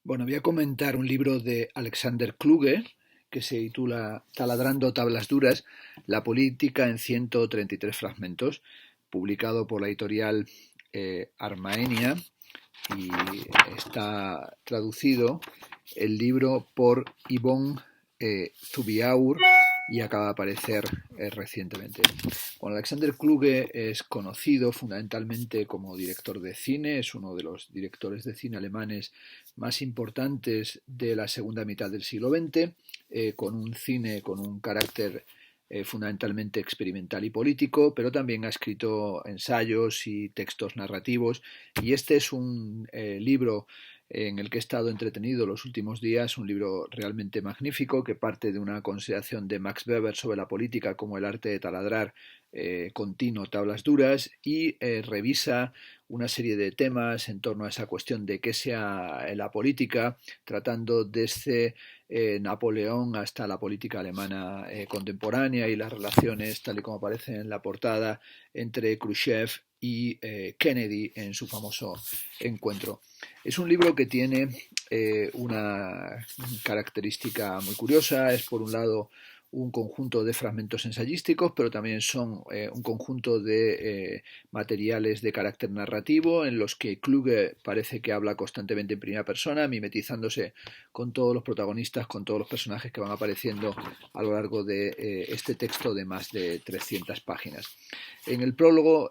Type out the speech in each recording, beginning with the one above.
Bueno, voy a comentar un libro de Alexander Kluge que se titula Taladrando tablas duras, la política en 133 fragmentos, publicado por la editorial Armaenia, y está traducido el libro por Yvonne Zubiaur y acaba de aparecer recientemente. Bueno, Alexander Kluge es conocido fundamentalmente como director de cine, es uno de los directores de cine alemanes más importantes de la segunda mitad del siglo XX, con un cine con un carácter fundamentalmente experimental y político, pero también ha escrito ensayos y textos narrativos, y este es un libro en el que he estado entretenido los últimos días, un libro realmente magnífico que parte de una consideración de Max Weber sobre la política como el arte de taladrar continuo tablas duras y revisa una serie de temas en torno a esa cuestión de qué sea la política, tratando desde Napoleón hasta la política alemana contemporánea y las relaciones, tal y como aparece en la portada, entre Khrushchev y Kennedy en su famoso encuentro. Es un libro que tiene una característica muy curiosa. Es, por un lado, un conjunto de fragmentos ensayísticos, pero también son un conjunto de materiales de carácter narrativo en los que Kluge parece que habla constantemente en primera persona, mimetizándose con todos los protagonistas, con todos los personajes que van apareciendo a lo largo de este texto de más de 300 páginas. En el prólogo,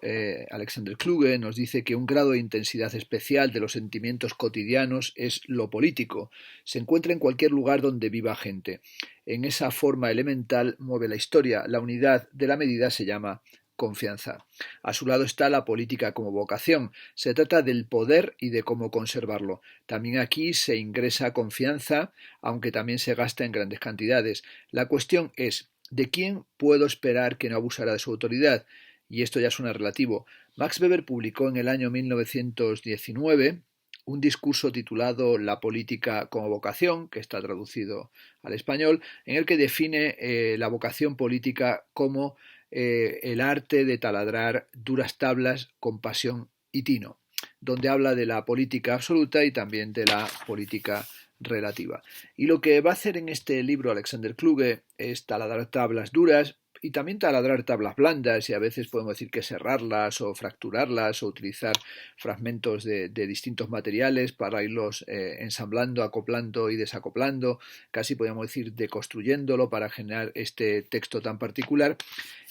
Alexander Kluge nos dice que un grado de intensidad especial de los sentimientos cotidianos es lo político. Se encuentra en cualquier lugar donde viva gente. En esa forma elemental mueve la historia. La unidad de la medida se llama confianza. A su lado está la política como vocación. Se trata del poder y de cómo conservarlo. También aquí se ingresa confianza, aunque también se gasta en grandes cantidades. La cuestión es, ¿de quién puedo esperar que no abusará de su autoridad? Y esto ya suena relativo. Max Weber publicó en el año 1919 un discurso titulado La política como vocación, que está traducido al español, en el que define la vocación política como el arte de taladrar duras tablas con pasión y tino, donde habla de la política absoluta y también de la política relativa. Y lo que va a hacer en este libro Alexander Kluge es taladrar tablas duras y también taladrar tablas blandas, y a veces podemos decir que serrarlas o fracturarlas o utilizar fragmentos de distintos materiales para irlos ensamblando, acoplando y desacoplando, casi podríamos decir deconstruyéndolo para generar este texto tan particular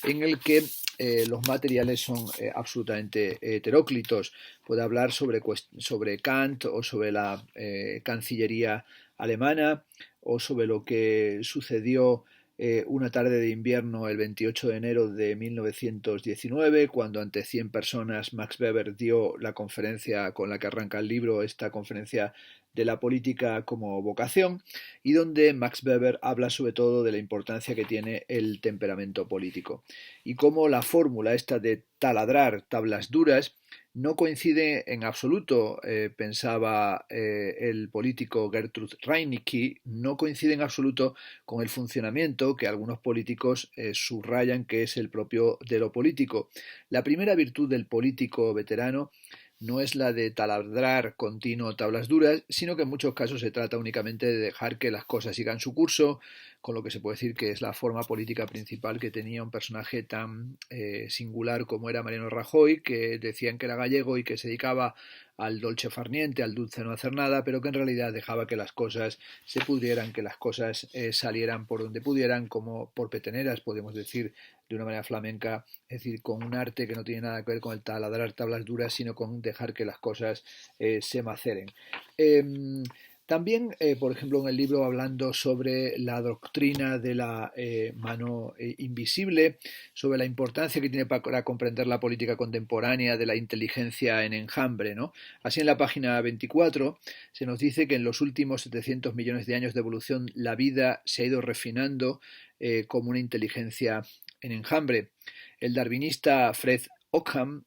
en el que los materiales son absolutamente heteróclitos. Puede hablar sobre Kant o sobre la Cancillería alemana o sobre lo que sucedió una tarde de invierno el 28 de enero de 1919, cuando ante 100 personas Max Weber dio la conferencia con la que arranca el libro, esta conferencia de la política como vocación, y donde Max Weber habla sobre todo de la importancia que tiene el temperamento político y cómo la fórmula esta de taladrar tablas duras no coincide en absoluto, pensaba el político Gertrud Reinicke, no coincide en absoluto con el funcionamiento que algunos políticos subrayan que es el propio de lo político. La primera virtud del político veterano no es la de taladrar continuo tablas duras, sino que en muchos casos se trata únicamente de dejar que las cosas sigan su curso, con lo que se puede decir que es la forma política principal que tenía un personaje tan singular como era Mariano Rajoy, que decían que era gallego y que se dedicaba al dolce far niente, al dulce no hacer nada, pero que en realidad dejaba que las cosas se pudrieran, que las cosas salieran por donde pudieran, como por peteneras, podemos decir de una manera flamenca, es decir, con un arte que no tiene nada que ver con el taladrar tablas duras, sino con dejar que las cosas se maceren. También, por ejemplo, en el libro hablando sobre la doctrina de la mano invisible, sobre la importancia que tiene para comprender la política contemporánea de la inteligencia en enjambre, ¿no? Así en la página 24 se nos dice que en los últimos 700 millones de años de evolución la vida se ha ido refinando como una inteligencia en enjambre. El darwinista Fred Ockham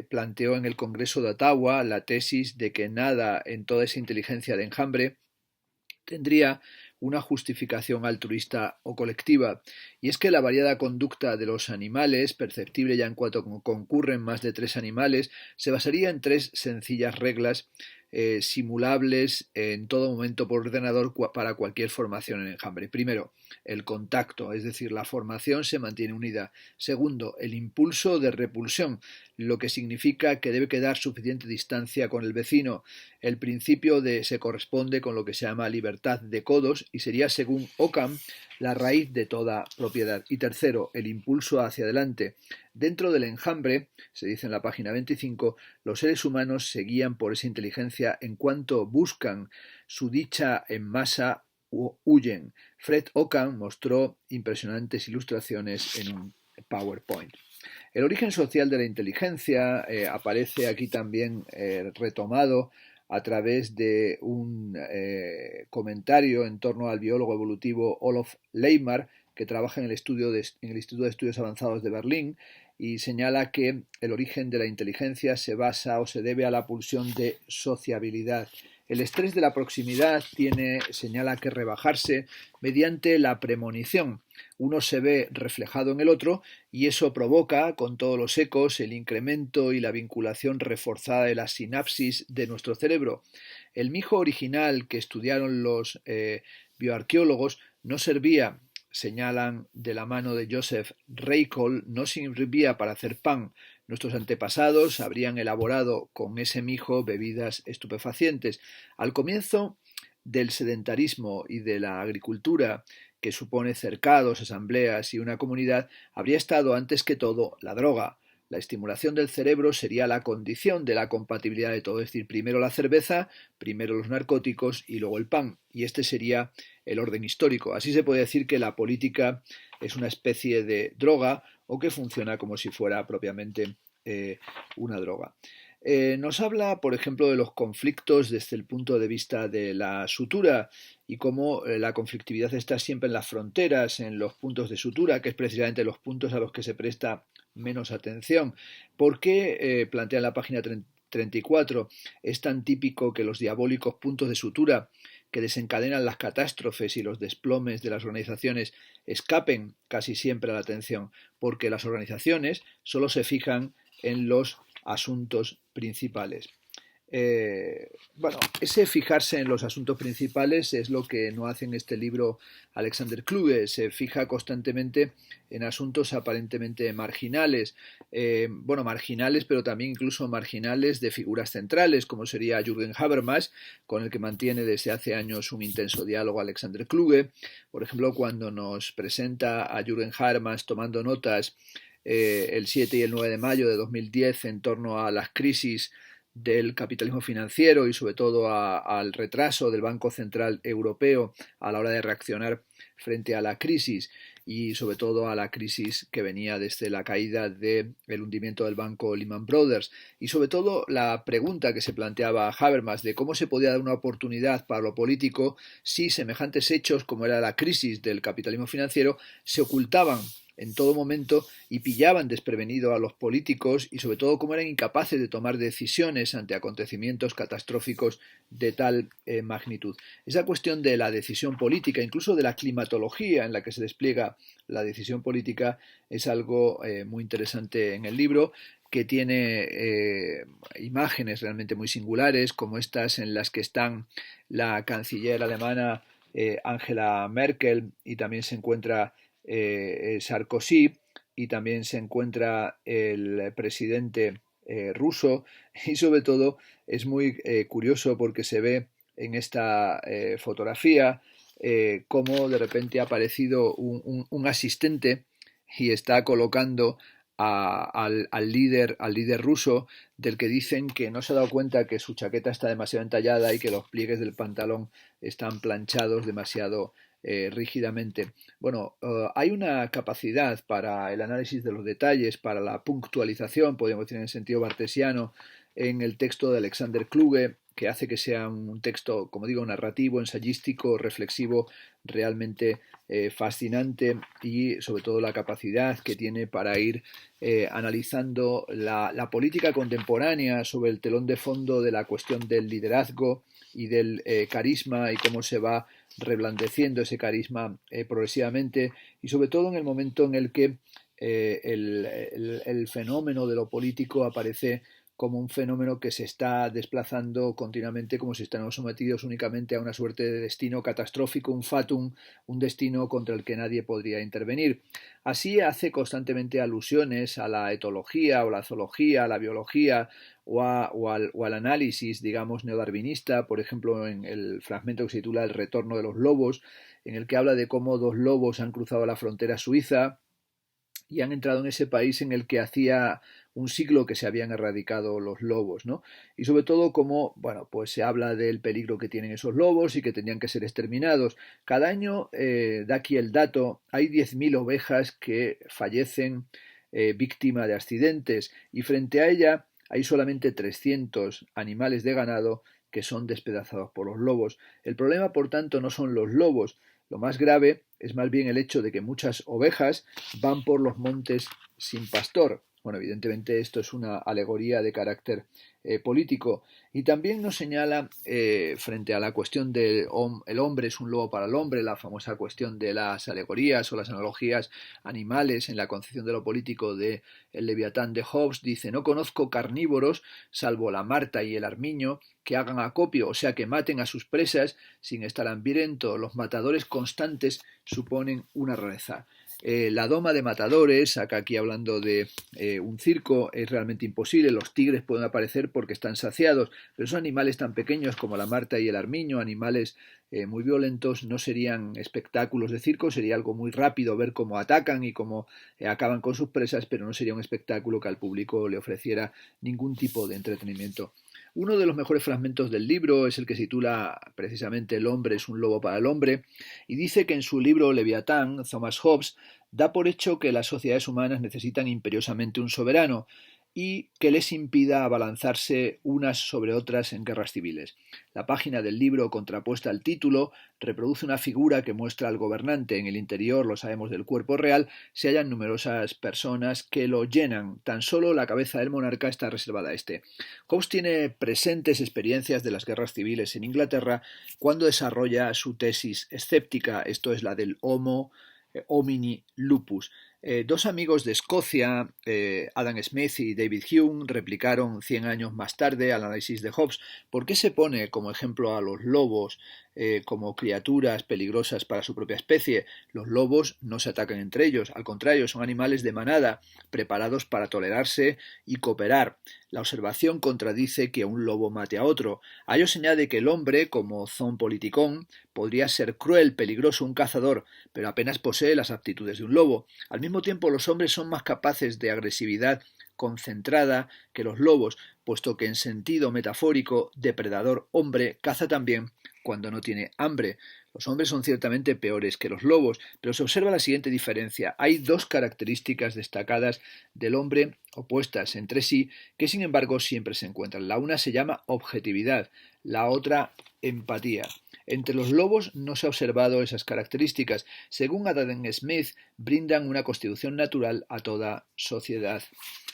planteó en el Congreso de Ottawa la tesis de que nada en toda esa inteligencia de enjambre tendría una justificación altruista o colectiva, y es que la variada conducta de los animales, perceptible ya en cuanto concurren más de tres animales, se basaría en tres sencillas reglas simulables en todo momento por ordenador para cualquier formación en enjambre. Primero, el contacto, es decir, la formación se mantiene unida. Segundo, el impulso de repulsión, lo que significa que debe quedar suficiente distancia con el vecino. El principio se corresponde con lo que se llama libertad de codos y sería, según Occam, la raíz de toda propiedad. Y tercero, el impulso hacia adelante. Dentro del enjambre, se dice en la página 25, los seres humanos se guían por esa inteligencia en cuanto buscan su dicha en masa o huyen. Fred Occam mostró impresionantes ilustraciones en un PowerPoint. El origen social de la inteligencia aparece aquí también retomado a través de un comentario en torno al biólogo evolutivo Olof Leimar, que trabaja en el Instituto de Estudios Avanzados de Berlín, y señala que el origen de la inteligencia se basa o se debe a la pulsión de sociabilidad. El estrés de la proximidad señala que rebajarse mediante la premonición. Uno se ve reflejado en el otro y eso provoca, con todos los ecos, el incremento y la vinculación reforzada de la sinapsis de nuestro cerebro. El mijo original que estudiaron los bioarqueólogos no servía, señalan de la mano de Joseph Reichel, no servía para hacer pan. Nuestros antepasados habrían elaborado con ese mijo bebidas estupefacientes. Al comienzo del sedentarismo y de la agricultura, que supone cercados, asambleas y una comunidad, habría estado antes que todo la droga. La estimulación del cerebro sería la condición de la compatibilidad de todo, es decir, primero la cerveza, primero los narcóticos y luego el pan. Y este sería el orden histórico. Así se puede decir que la política es una especie de droga o que funciona como si fuera propiamente una droga. Nos habla, por ejemplo, de los conflictos desde el punto de vista de la sutura y cómo la conflictividad está siempre en las fronteras, en los puntos de sutura, que es precisamente los puntos a los que se presta menos atención. ¿Por qué, plantea en la página 34, es tan típico que los diabólicos puntos de sutura que desencadenan las catástrofes y los desplomes de las organizaciones escapen casi siempre a la atención? Porque las organizaciones solo se fijan en los asuntos principales. Bueno, ese fijarse en los asuntos principales es lo que no hace en este libro Alexander Kluge. Se fija constantemente en asuntos aparentemente marginales, bueno, marginales, pero también incluso marginales de figuras centrales, como sería Jürgen Habermas, con el que mantiene desde hace años un intenso diálogo Alexander Kluge. Por ejemplo, cuando nos presenta a Jürgen Habermas tomando notas el 7 y el 9 de mayo de 2010 en torno a las crisis del capitalismo financiero y sobre todo al retraso del Banco Central Europeo a la hora de reaccionar frente a la crisis y sobre todo a la crisis que venía desde la caída del hundimiento del banco Lehman Brothers y sobre todo la pregunta que se planteaba Habermas de cómo se podía dar una oportunidad para lo político si semejantes hechos como era la crisis del capitalismo financiero se ocultaban en todo momento y pillaban desprevenido a los políticos y sobre todo cómo eran incapaces de tomar decisiones ante acontecimientos catastróficos de tal magnitud. Esa cuestión de la decisión política, incluso de la climatología en la que se despliega la decisión política, es algo muy interesante en el libro, que tiene imágenes realmente muy singulares, como estas en las que están la canciller alemana Angela Merkel y también se encuentra Sarkozy y también se encuentra el presidente ruso y sobre todo es muy curioso porque se ve en esta fotografía cómo de repente ha aparecido un asistente y está colocando al líder ruso del que dicen que no se ha dado cuenta que su chaqueta está demasiado entallada y que los pliegues del pantalón están planchados demasiado rígidamente. Bueno, hay una capacidad para el análisis de los detalles, para la puntualización, podríamos decir en el sentido bartesiano, en el texto de Alexander Kluge, que hace que sea un texto, como digo, narrativo, ensayístico, reflexivo, realmente fascinante y sobre todo la capacidad que tiene para ir analizando la política contemporánea sobre el telón de fondo de la cuestión del liderazgo y del carisma y cómo se va reblandeciendo ese carisma progresivamente y sobre todo en el momento en el que el fenómeno de lo político aparece como un fenómeno que se está desplazando continuamente, como si estamos sometidos únicamente a una suerte de destino catastrófico, un fatum, un destino contra el que nadie podría intervenir. Así hace constantemente alusiones a la etología o la zoología, a la biología o al análisis, digamos, neodarwinista, por ejemplo, en el fragmento que se titula El retorno de los lobos, en el que habla de cómo dos lobos han cruzado la frontera suiza y han entrado en ese país en el que hacía un siglo que se habían erradicado los lobos, ¿no? Y sobre todo como, bueno, pues se habla del peligro que tienen esos lobos y que tendrían que ser exterminados. Cada año, da aquí el dato, hay 10.000 ovejas que fallecen víctima de accidentes y frente a ella hay solamente 300 animales de ganado que son despedazados por los lobos. El problema, por tanto, no son los lobos. Lo más grave es más bien el hecho de que muchas ovejas van por los montes sin pastor. Bueno, evidentemente esto es una alegoría de carácter político y también nos señala frente a la cuestión del el hombre es un lobo para el hombre, la famosa cuestión de las alegorías o las analogías animales en la concepción de lo político de el Leviatán de Hobbes, dice: no conozco carnívoros salvo la marta y el armiño que hagan acopio, o sea que maten a sus presas sin estar hambrientos. Los matadores constantes suponen una rareza. La doma de matadores, acá aquí hablando de un circo, es realmente imposible. Los tigres pueden aparecer porque están saciados, pero esos animales tan pequeños como la marta y el armiño, animales muy violentos, no serían espectáculos de circo, sería algo muy rápido ver cómo atacan y cómo acaban con sus presas, pero no sería un espectáculo que al público le ofreciera ningún tipo de entretenimiento. Uno de los mejores fragmentos del libro es el que se titula precisamente El hombre es un lobo para el hombre, y dice que en su libro Leviatán, Thomas Hobbes da por hecho que las sociedades humanas necesitan imperiosamente un soberano y que les impida abalanzarse unas sobre otras en guerras civiles. La página del libro, contrapuesta al título, reproduce una figura que muestra al gobernante. En el interior, lo sabemos, del cuerpo real, se hallan numerosas personas que lo llenan. Tan solo la cabeza del monarca está reservada a este. Hobbes tiene presentes experiencias de las guerras civiles en Inglaterra cuando desarrolla su tesis escéptica, esto es la del Homo homini lupus. Dos amigos de Escocia, Adam Smith y David Hume, replicaron 100 años más tarde al análisis de Hobbes por qué se pone como ejemplo a los lobos como criaturas peligrosas para su propia especie. Los lobos no se atacan entre ellos, al contrario, son animales de manada, preparados para tolerarse y cooperar. La observación contradice que un lobo mate a otro. A ello se añade que el hombre, como zoon politicón, podría ser cruel, peligroso, un cazador, pero apenas posee las aptitudes de un lobo. Al mismo tiempo, los hombres son más capaces de agresividad concentrada que los lobos, puesto que en sentido metafórico, depredador hombre caza también cuando no tiene hambre. Los hombres son ciertamente peores que los lobos, pero se observa la siguiente diferencia. Hay dos características destacadas del hombre opuestas entre sí, que sin embargo siempre se encuentran. La una se llama objetividad, la otra empatía. Entre los lobos no se ha observado esas características. Según Adam Smith, brindan una constitución natural a toda sociedad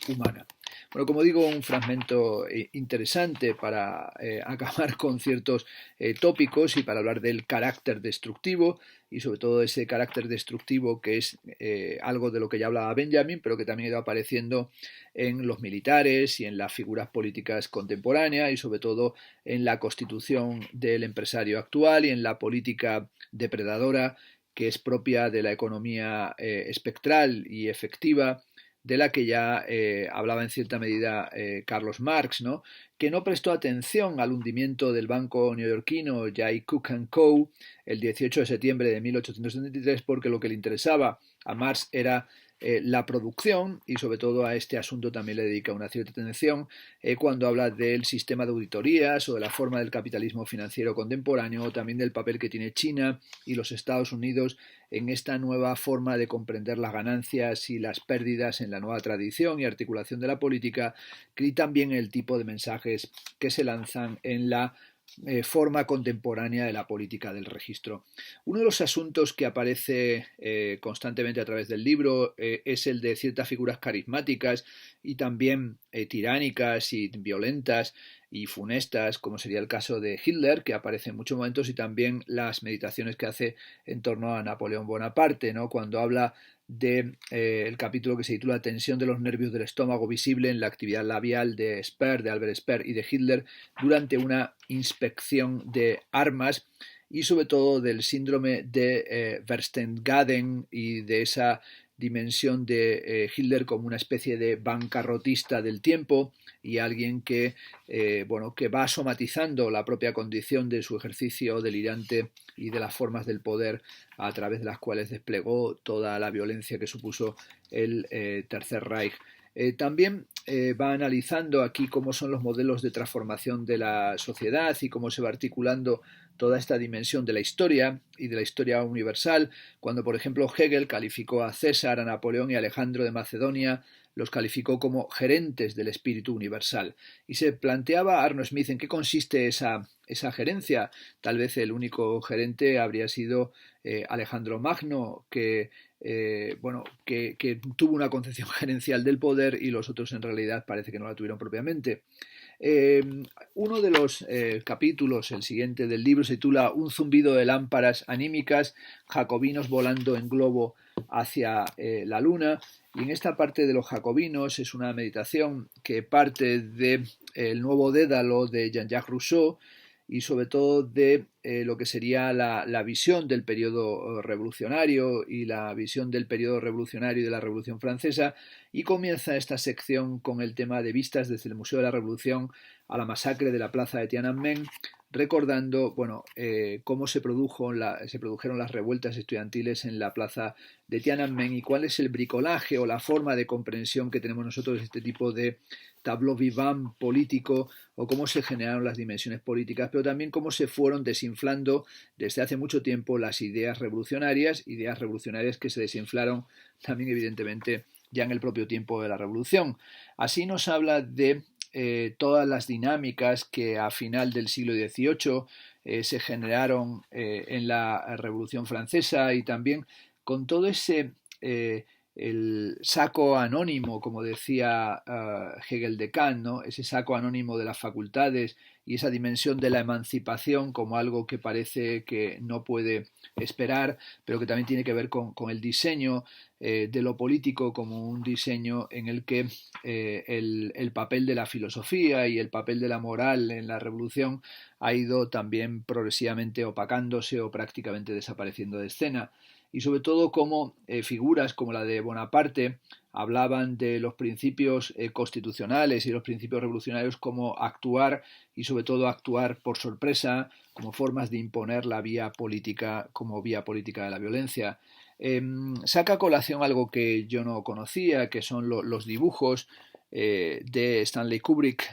humana. Bueno, como digo, un fragmento interesante para acabar con ciertos tópicos y para hablar del carácter destructivo y sobre todo ese carácter destructivo que es algo de lo que ya hablaba Benjamin, pero que también ha ido apareciendo en los militares y en las figuras políticas contemporáneas y sobre todo en la constitución del empresario actual y en la política depredadora que es propia de la economía espectral y efectiva de la que ya hablaba en cierta medida Carlos Marx, ¿no? Que no prestó atención al hundimiento del banco neoyorquino Jay Cooke Co. el 18 de septiembre de 1873 porque lo que le interesaba a Marx era la producción y sobre todo a este asunto también le dedica una cierta atención cuando habla del sistema de auditorías o de la forma del capitalismo financiero contemporáneo o también del papel que tiene China y los Estados Unidos en esta nueva forma de comprender las ganancias y las pérdidas en la nueva tradición y articulación de la política y también el tipo de mensajes que se lanzan en la forma contemporánea de la política del registro. Uno de los asuntos que aparece constantemente a través del libro es el de ciertas figuras carismáticas y también tiránicas y violentas y funestas, como sería el caso de Hitler, que aparece en muchos momentos, y también las meditaciones que hace en torno a Napoleón Bonaparte, ¿no? Cuando habla del capítulo que se titula Tensión de los nervios del estómago visible en la actividad labial de Speer, de Albert Speer y de Hitler durante una inspección de armas, y sobre todo del síndrome de Verständigen y de esa dimensión de Hitler como una especie de bancarrotista del tiempo y alguien que va somatizando la propia condición de su ejercicio delirante y de las formas del poder a través de las cuales desplegó toda la violencia que supuso el Tercer Reich. También va analizando aquí cómo son los modelos de transformación de la sociedad y cómo se va articulando toda esta dimensión de la historia y de la historia universal, cuando por ejemplo Hegel calificó a César, a Napoleón y a Alejandro de Macedonia, los calificó como gerentes del espíritu universal. Y se planteaba Arno Smith en qué consiste esa gerencia. Tal vez el único gerente habría sido Alejandro Magno, que tuvo una concepción gerencial del poder, y los otros en realidad parece que no la tuvieron propiamente. Uno de los capítulos, el siguiente del libro, se titula Un zumbido de lámparas anímicas, jacobinos volando en globo hacia la luna, y en esta parte de los jacobinos es una meditación que parte de el nuevo Dédalo de Jean-Jacques Rousseau y sobre todo de lo que sería la visión del periodo revolucionario y la visión del periodo revolucionario y de la Revolución Francesa, y comienza esta sección con el tema de vistas desde el Museo de la Revolución a la masacre de la plaza de Tiananmen, recordando cómo se produjeron las revueltas estudiantiles en la plaza de Tiananmen y cuál es el bricolaje o la forma de comprensión que tenemos nosotros de este tipo de tableau vivant político, o cómo se generaron las dimensiones políticas, pero también cómo se fueron desinflando desde hace mucho tiempo las ideas revolucionarias que se desinflaron también evidentemente ya en el propio tiempo de la revolución. Así nos habla de todas las dinámicas que a final del siglo XVIII se generaron en la Revolución Francesa, y también con todo ese el saco anónimo, como decía Hegel de Kant, ¿no? Ese saco anónimo de las facultades y esa dimensión de la emancipación como algo que parece que no puede esperar, pero que también tiene que ver con el diseño de lo político como un diseño en el que el papel de la filosofía y el papel de la moral en la revolución ha ido también progresivamente opacándose o prácticamente desapareciendo de escena. Y sobre todo cómo figuras como la de Bonaparte hablaban de los principios constitucionales y los principios revolucionarios como actuar, y sobre todo actuar por sorpresa, como formas de imponer la vía política como vía política de la violencia. Saca a colación algo que yo no conocía, que son los dibujos de Stanley Kubrick.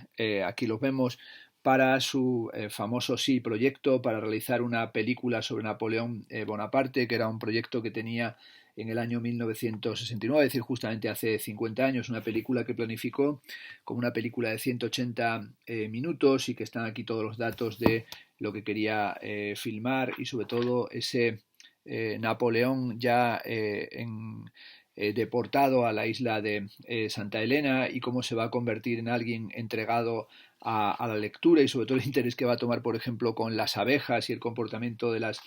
Aquí los vemos para su famoso proyecto para realizar una película sobre Napoleón Bonaparte, que era un proyecto que tenía en el año 1969, es decir, justamente hace 50 años, una película que planificó como una película de 180 minutos, y que están aquí todos los datos de lo que quería filmar, y sobre todo ese Napoleón ya deportado a la isla de Santa Elena, y cómo se va a convertir en alguien entregado a la lectura, y sobre todo el interés que va a tomar, por ejemplo, con las abejas y el comportamiento de las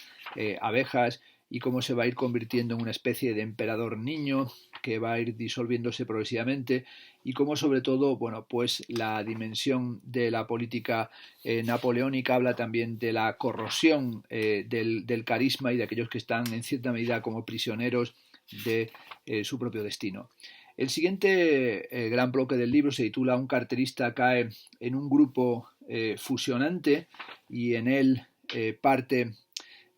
abejas, y cómo se va a ir convirtiendo en una especie de emperador niño que va a ir disolviéndose progresivamente, y cómo sobre todo, pues la dimensión de la política napoleónica habla también de la corrosión del carisma y de aquellos que están en cierta medida como prisioneros de su propio destino. El siguiente gran bloque del libro se titula Un carterista cae en un grupo fusionante, y en él parte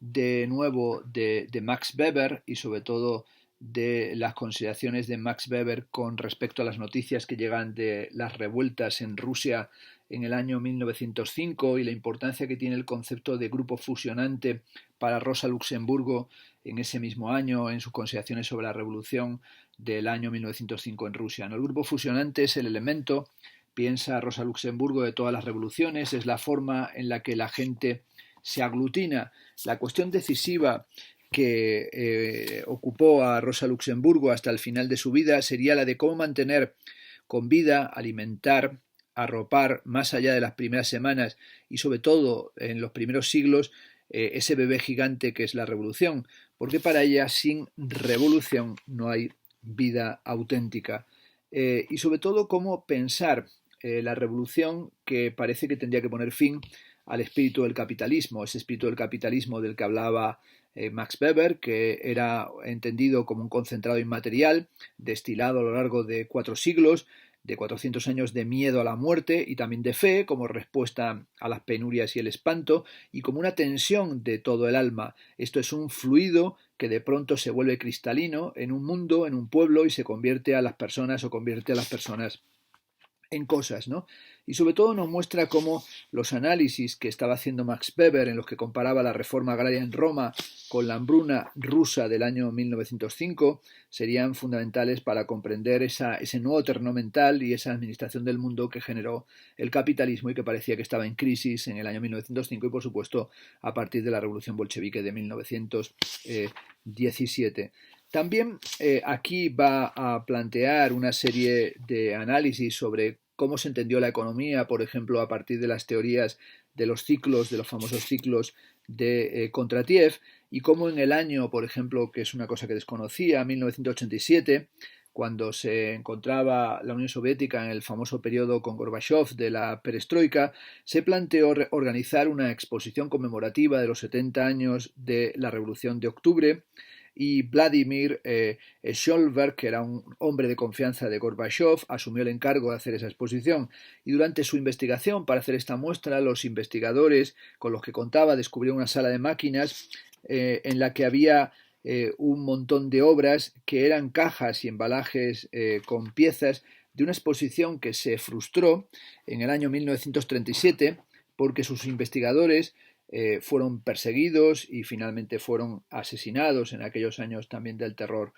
de nuevo de Max Weber, y sobre todo de las consideraciones de Max Weber con respecto a las noticias que llegan de las revueltas en Rusia en el año 1905, y la importancia que tiene el concepto de grupo fusionante para Rosa Luxemburgo en ese mismo año, en sus consideraciones sobre la revolución del año 1905 en Rusia. El grupo fusionante es el elemento, piensa Rosa Luxemburgo, de todas las revoluciones, es la forma en la que la gente se aglutina. La cuestión decisiva que ocupó a Rosa Luxemburgo hasta el final de su vida sería la de cómo mantener con vida, alimentar, arropar más allá de las primeras semanas y sobre todo en los primeros siglos ese bebé gigante que es la revolución, porque para ella sin revolución no hay vida auténtica. Y sobre todo cómo pensar la revolución que parece que tendría que poner fin al espíritu del capitalismo, ese espíritu del capitalismo del que hablaba Max Weber, que era entendido como un concentrado inmaterial, destilado a lo largo de 4 siglos, de 400 años de miedo a la muerte y también de fe, como respuesta a las penurias y el espanto, y como una tensión de todo el alma. Esto es un fluido que de pronto se vuelve cristalino en un mundo, en un pueblo, y se convierte a las personas o convierte a las personas en cosas, ¿no? Y sobre todo nos muestra cómo los análisis que estaba haciendo Max Weber, en los que comparaba la reforma agraria en Roma con la hambruna rusa del año 1905, serían fundamentales para comprender ese nuevo terreno mental y esa administración del mundo que generó el capitalismo y que parecía que estaba en crisis en el año 1905 y, por supuesto, a partir de la revolución bolchevique de 1917. También aquí va a plantear una serie de análisis sobre cómo se entendió la economía, por ejemplo, a partir de las teorías de los ciclos, de los famosos ciclos de Kondratiev, y cómo en el año, por ejemplo, que es una cosa que desconocía, 1987, cuando se encontraba la Unión Soviética en el famoso periodo con Gorbachev de la perestroika, se planteó organizar una exposición conmemorativa de los 70 años de la Revolución de Octubre, y Vladimir Scholberg, que era un hombre de confianza de Gorbachev, asumió el encargo de hacer esa exposición. Y durante su investigación para hacer esta muestra, los investigadores con los que contaba descubrieron una sala de máquinas en la que había un montón de obras que eran cajas y embalajes con piezas de una exposición que se frustró en el año 1937 porque sus investigadores fueron perseguidos y finalmente fueron asesinados en aquellos años también del terror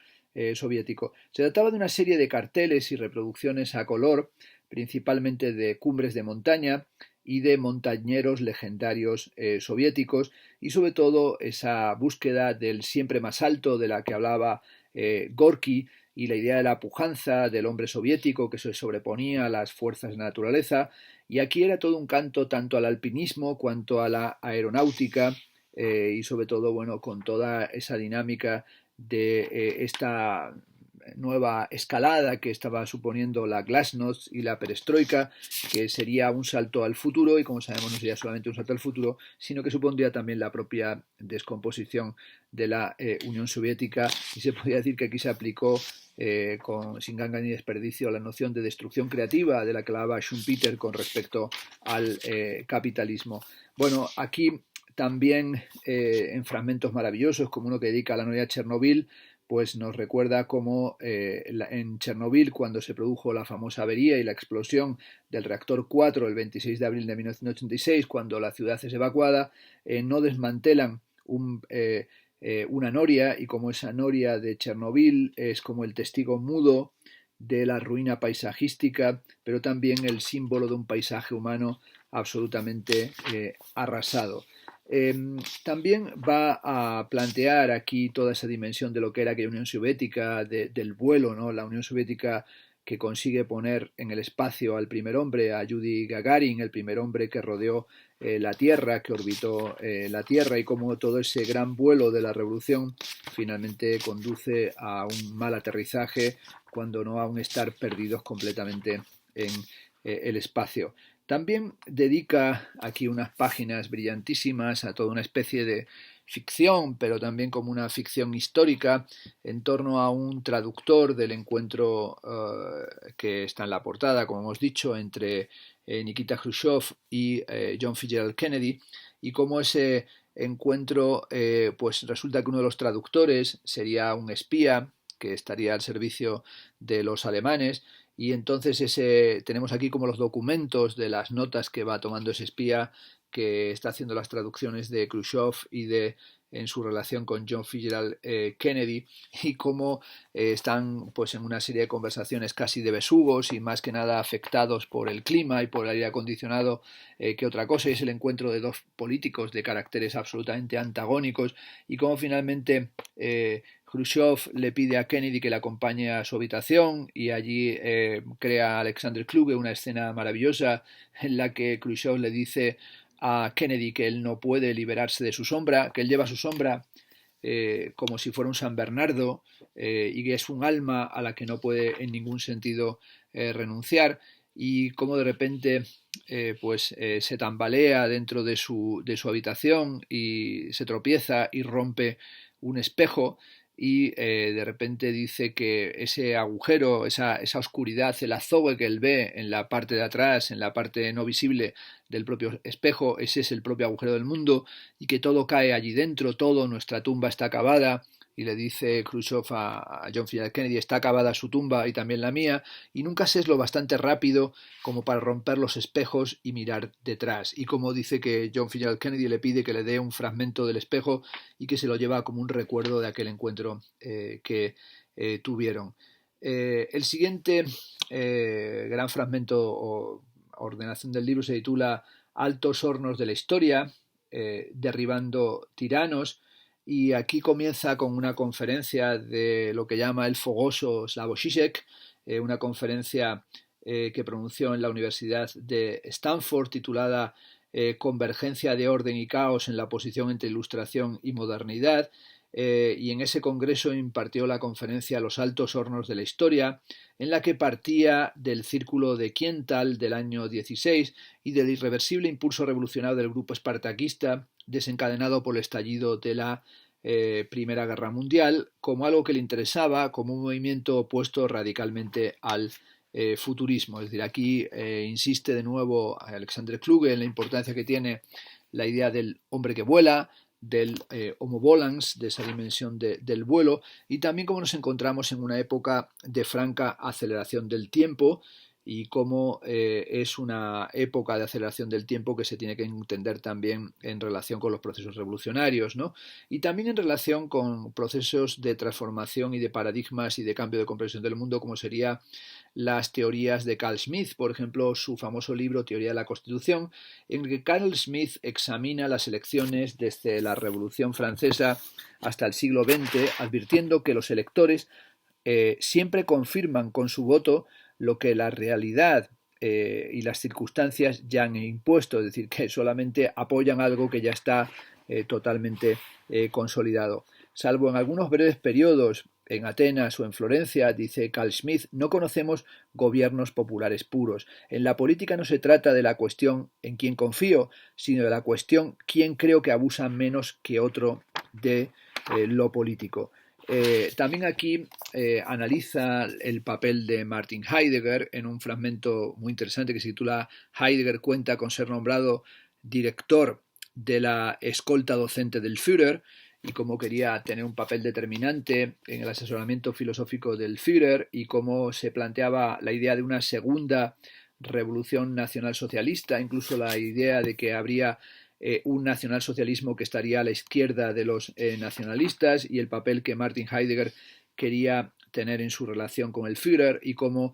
soviético. Se trataba de una serie de carteles y reproducciones a color, principalmente de cumbres de montaña y de montañeros legendarios soviéticos, y sobre todo esa búsqueda del siempre más alto de la que hablaba Gorky, y la idea de la pujanza del hombre soviético que se sobreponía a las fuerzas de la naturaleza. Y aquí era todo un canto tanto al alpinismo cuanto a la aeronáutica y sobre todo, bueno, con toda esa dinámica de esta nueva escalada que estaba suponiendo la glasnost y la perestroika, que sería un salto al futuro, y como sabemos no sería solamente un salto al futuro, sino que supondría también la propia descomposición de la Unión Soviética, y se podría decir que aquí se aplicó sin ganga ni desperdicio la noción de destrucción creativa de la que hablaba Schumpeter con respecto al capitalismo. Bueno, aquí también en fragmentos maravillosos, como uno que dedica a la novia Chernobyl, pues nos recuerda cómo en Chernobyl, cuando se produjo la famosa avería y la explosión del reactor 4 el 26 de abril de 1986, cuando la ciudad es evacuada, no desmantelan una noria, y como esa noria de Chernobyl es como el testigo mudo de la ruina paisajística, pero también el símbolo de un paisaje humano absolutamente arrasado. También va a plantear aquí toda esa dimensión de lo que era aquella Unión Soviética, del vuelo, ¿no? La Unión Soviética que consigue poner en el espacio al primer hombre, a Yuri Gagarin, el primer hombre que rodeó la Tierra, que orbitó la Tierra, y cómo todo ese gran vuelo de la revolución finalmente conduce a un mal aterrizaje, cuando no a un estar perdidos completamente en el espacio. También dedica aquí unas páginas brillantísimas a toda una especie de ficción, pero también como una ficción histórica, en torno a un traductor del encuentro que está en la portada, como hemos dicho, entre Nikita Khrushchev y John Fitzgerald Kennedy, y cómo ese encuentro, pues resulta que uno de los traductores sería un espía que estaría al servicio de los alemanes, y entonces tenemos aquí como los documentos de las notas que va tomando ese espía que está haciendo las traducciones de Khrushchev y en su relación con John Fitzgerald Kennedy, y cómo están pues en una serie de conversaciones casi de besugos y más que nada afectados por el clima y por el aire acondicionado que otra cosa, y es el encuentro de dos políticos de caracteres absolutamente antagónicos, y cómo finalmente Khrushchev le pide a Kennedy que le acompañe a su habitación, y allí crea Alexander Kluge una escena maravillosa en la que Khrushchev le dice a Kennedy que él no puede liberarse de su sombra, que él lleva su sombra como si fuera un San Bernardo y que es un alma a la que no puede en ningún sentido renunciar, y cómo de repente se tambalea dentro de su habitación y se tropieza y rompe un espejo, y de repente dice que ese agujero, esa oscuridad, el azogue que él ve en la parte de atrás, en la parte no visible del propio espejo, ese es el propio agujero del mundo, y que todo cae allí dentro, todo, nuestra tumba está acabada. Y le dice Khrushchev a John F. Kennedy, está acabada su tumba y también la mía, y nunca se es lo bastante rápido como para romper los espejos y mirar detrás. Y como dice que John F. Kennedy le pide que le dé un fragmento del espejo y que se lo lleva como un recuerdo de aquel encuentro que tuvieron. El siguiente gran fragmento o ordenación del libro se titula Altos hornos de la historia, derribando tiranos, y aquí comienza con una conferencia de lo que llama el fogoso Slavoj Žižek, una conferencia que pronunció en la Universidad de Stanford titulada Convergencia de orden y caos en la oposición entre ilustración y modernidad, y en ese congreso impartió la conferencia Los altos hornos de la historia, en la que partía del círculo de Quiental del año 16 y del irreversible impulso revolucionario del grupo espartaquista desencadenado por el estallido de la Primera Guerra Mundial, como algo que le interesaba, como un movimiento opuesto radicalmente al futurismo. Es decir, aquí insiste de nuevo Alexander Kluge en la importancia que tiene la idea del hombre que vuela, del homo volans, de esa dimensión del vuelo, y también cómo nos encontramos en una época de franca aceleración del tiempo, y cómo es una época de aceleración del tiempo que se tiene que entender también en relación con los procesos revolucionarios, ¿no? Y también en relación con procesos de transformación y de paradigmas y de cambio de comprensión del mundo, como serían las teorías de Carl Smith, por ejemplo, su famoso libro Teoría de la Constitución, en el que Carl Smith examina las elecciones desde la Revolución Francesa hasta el siglo XX, advirtiendo que los electores siempre confirman con su voto lo que la realidad y las circunstancias ya han impuesto, es decir, que solamente apoyan algo que ya está totalmente consolidado. Salvo en algunos breves periodos en Atenas o en Florencia, dice Carl Smith, no conocemos gobiernos populares puros. En la política no se trata de la cuestión en quién confío, sino de la cuestión quién creo que abusa menos que otro de lo político. También aquí analiza el papel de Martin Heidegger en un fragmento muy interesante que se titula Heidegger cuenta con ser nombrado director de la escolta docente del Führer, y cómo quería tener un papel determinante en el asesoramiento filosófico del Führer, y cómo se planteaba la idea de una segunda revolución nacional socialista, incluso la idea de que habría un nacionalsocialismo que estaría a la izquierda de los nacionalistas, y el papel que Martin Heidegger quería tener en su relación con el Führer, y cómo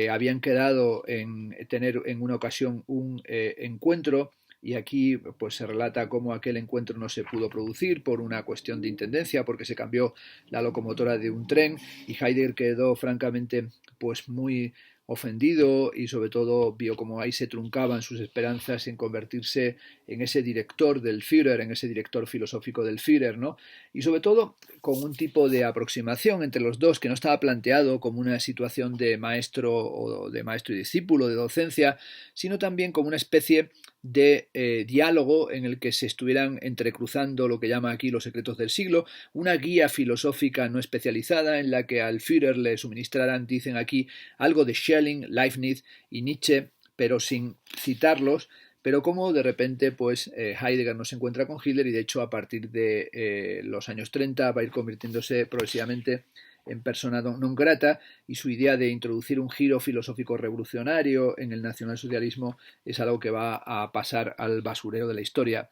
habían quedado en tener en una ocasión un encuentro, y aquí pues se relata cómo aquel encuentro no se pudo producir por una cuestión de intendencia, porque se cambió la locomotora de un tren, y Heidegger quedó francamente pues muy ofendido, y sobre todo vio como ahí se truncaban sus esperanzas en convertirse en ese director del Führer, en ese director filosófico del Führer, ¿no? Y sobre todo con un tipo de aproximación entre los dos que no estaba planteado como una situación de maestro o de maestro y discípulo, de docencia, sino también como una especie de diálogo en el que se estuvieran entrecruzando lo que llama aquí los secretos del siglo, una guía filosófica no especializada en la que al Führer le suministraran, dicen aquí, algo de Schelling, Leibniz y Nietzsche, pero sin citarlos, pero como de repente pues Heidegger no se encuentra con Hitler, y de hecho a partir de los años 30 va a ir convirtiéndose progresivamente en persona non grata, y su idea de introducir un giro filosófico revolucionario en el nacionalsocialismo es algo que va a pasar al basurero de la historia.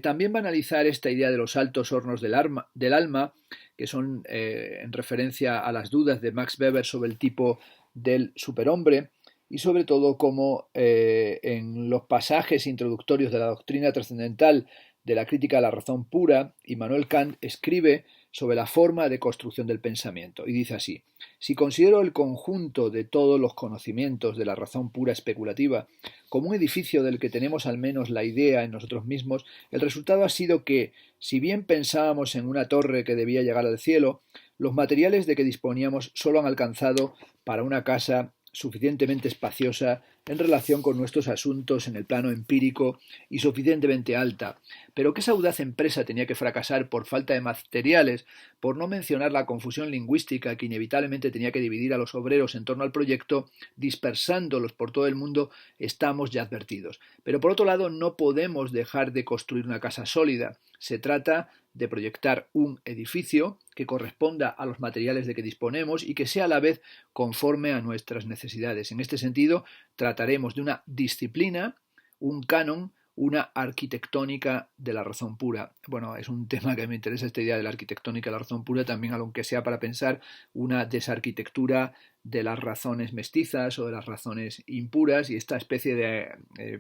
También va a analizar esta idea de los altos hornos del alma, que son en referencia a las dudas de Max Weber sobre el tipo del superhombre, y sobre todo cómo en los pasajes introductorios de la doctrina trascendental de la crítica a la razón pura, Immanuel Kant escribe sobre la forma de construcción del pensamiento y dice así: si considero el conjunto de todos los conocimientos de la razón pura especulativa como un edificio del que tenemos al menos la idea en nosotros mismos, el resultado ha sido que, si bien pensábamos en una torre que debía llegar al cielo, los materiales de que disponíamos solo han alcanzado para una casa suficientemente espaciosa en relación con nuestros asuntos en el plano empírico y suficientemente alta, pero que esa audaz empresa tenía que fracasar por falta de materiales, por no mencionar la confusión lingüística que inevitablemente tenía que dividir a los obreros en torno al proyecto, dispersándolos por todo el mundo, estamos ya advertidos. Pero por otro lado, no podemos dejar de construir una casa sólida. Se trata de proyectar un edificio que corresponda a los materiales de que disponemos y que sea a la vez conforme a nuestras necesidades. En este sentido, trataremos de una disciplina, un canon, una arquitectónica de la razón pura. Bueno, es un tema que me interesa, esta idea de la arquitectónica de la razón pura, también aunque sea para pensar una desarquitectura de las razones mestizas o de las razones impuras, y esta especie de